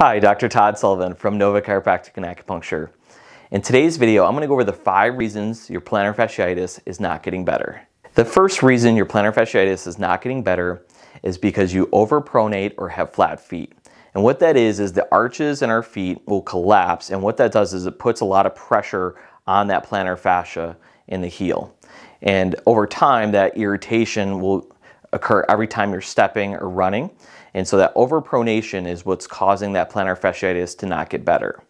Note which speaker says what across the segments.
Speaker 1: Hi, Dr. Todd Sullivan from Nova Chiropractic and Acupuncture. In today's video, I'm going to go over the 5 reasons your plantar fasciitis is not getting better. The first reason your plantar fasciitis is not getting better is because you overpronate or have flat feet. And what that is the arches in our feet will collapse, and what that does is it puts a lot of pressure on that plantar fascia in the heel. And over time, that irritation will occur every time you're stepping or running. And so that overpronation is what's causing that plantar fasciitis to not get better.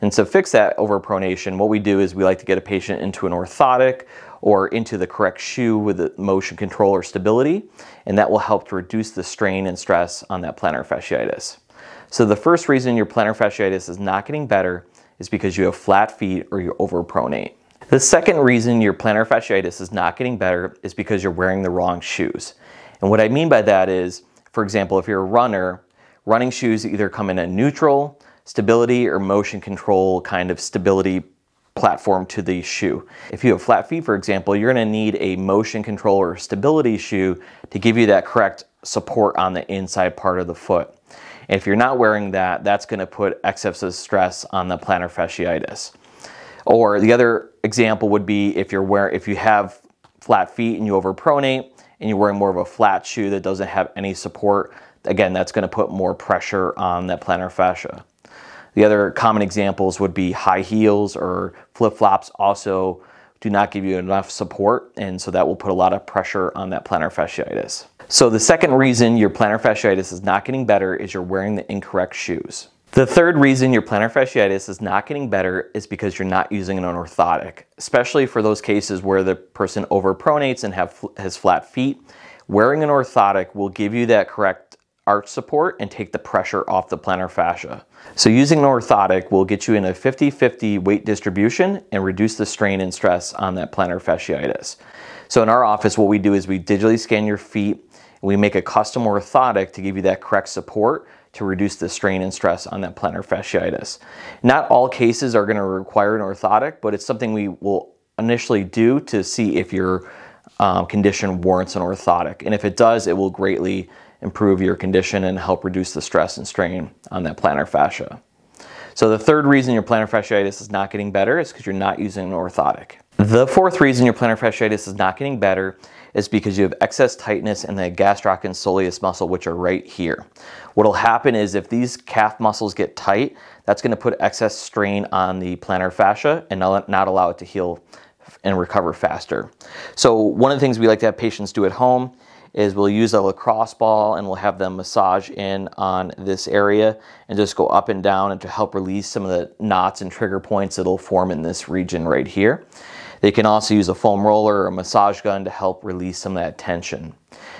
Speaker 1: And to fix that overpronation, what we do is we like to get a patient into an orthotic or into the correct shoe with the motion control or stability, and that will help to reduce the strain and stress on that plantar fasciitis. So the first reason your plantar fasciitis is not getting better is because you have flat feet or you overpronate. The second reason your plantar fasciitis is not getting better is because you're wearing the wrong shoes. And what I mean by that is, for example, if you're a runner, running shoes either come in a neutral, stability, or motion control kind of stability platform to the shoe. If you have flat feet, for example, you're going to need a motion control or stability shoe to give you that correct support on the inside part of the foot. And if you're not wearing that, that's going to put excessive stress on the plantar fasciitis. Or the other example would be if you have flat feet and you overpronate, and you're wearing more of a flat shoe that doesn't have any support, again, that's going to put more pressure on that plantar fascia. The other common examples would be high heels or flip-flops also do not give you enough support, and so that will put a lot of pressure on that plantar fasciitis. So the second reason your plantar fasciitis is not getting better is you're wearing the incorrect shoes. The third reason your plantar fasciitis is not getting better is because you're not using an orthotic, especially for those cases where the person overpronates and has flat feet. Wearing an orthotic will give you that correct arch support and take the pressure off the plantar fascia. So using an orthotic will get you in a 50-50 weight distribution and reduce the strain and stress on that plantar fasciitis. So in our office, what we do is we digitally scan your feet, and we make a custom orthotic to give you that correct support to reduce the strain and stress on that plantar fasciitis. Not all cases are going to require an orthotic, but it's something we will initially do to see if your condition warrants an orthotic. And if it does, it will greatly improve your condition and help reduce the stress and strain on that plantar fascia. So the third reason your plantar fasciitis is not getting better is because you're not using an orthotic. The fourth reason your plantar fasciitis is not getting better is because you have excess tightness in the gastroc and soleus muscle, which are right here. What will happen is if these calf muscles get tight, that's going to put excess strain on the plantar fascia and not allow it to heal and recover faster. So one of the things we like to have patients do at home is we'll use a lacrosse ball and we'll have them massage in on this area and just go up and down and to help release some of the knots and trigger points that'll form in this region right here. They can also use a foam roller or a massage gun to help release some of that tension.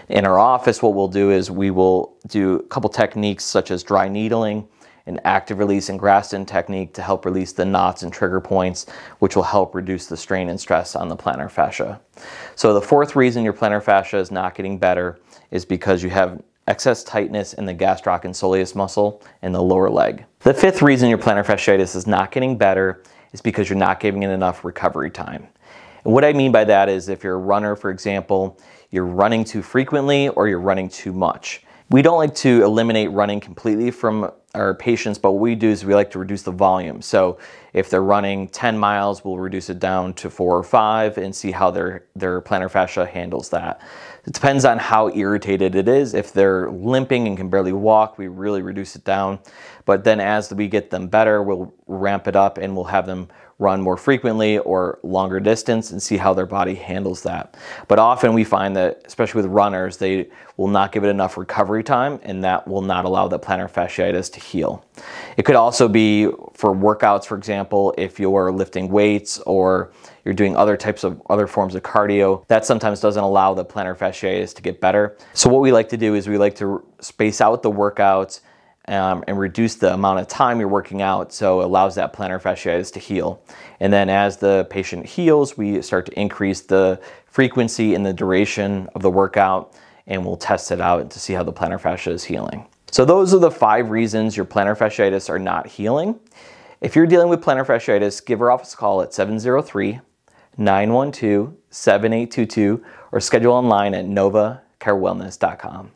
Speaker 1: In our office, what we'll do is we will do a couple techniques such as dry needling, an active release and Graston technique to help release the knots and trigger points, which will help reduce the strain and stress on the plantar fascia. So the fourth reason your plantar fascia is not getting better is because you have excess tightness in the gastroc and soleus muscle in the lower leg. The fifth reason your plantar fasciitis is not getting better is because you're not giving it enough recovery time. And what I mean by that is if you're a runner, for example, you're running too frequently or you're running too much. We don't like to eliminate running completely from our patients, but what we do is we like to reduce the volume. So if they're running 10 miles, we'll reduce it down to 4 or 5 and see how their plantar fascia handles that. It depends on how irritated it is. If they're limping and can barely walk, we really reduce it down. But then as we get them better, we'll ramp it up and we'll have them run more frequently or longer distance and see how their body handles that. But often we find that, especially with runners, they will not give it enough recovery time, and that will not allow the plantar fasciitis to heal. It could also be for workouts, for example, if you're lifting weights or you're doing other forms of cardio, that sometimes doesn't allow the plantar fasciitis to get better. So what we like to do is we like to space out the workouts and reduce the amount of time you're working out, so it allows that plantar fasciitis to heal. And then as the patient heals, we start to increase the frequency and the duration of the workout, and we'll test it out to see how the plantar fascia is healing. So those are the 5 reasons your plantar fasciitis are not healing. If you're dealing with plantar fasciitis, give our office a call at 703-912-7822 or schedule online at novachirewellness.com.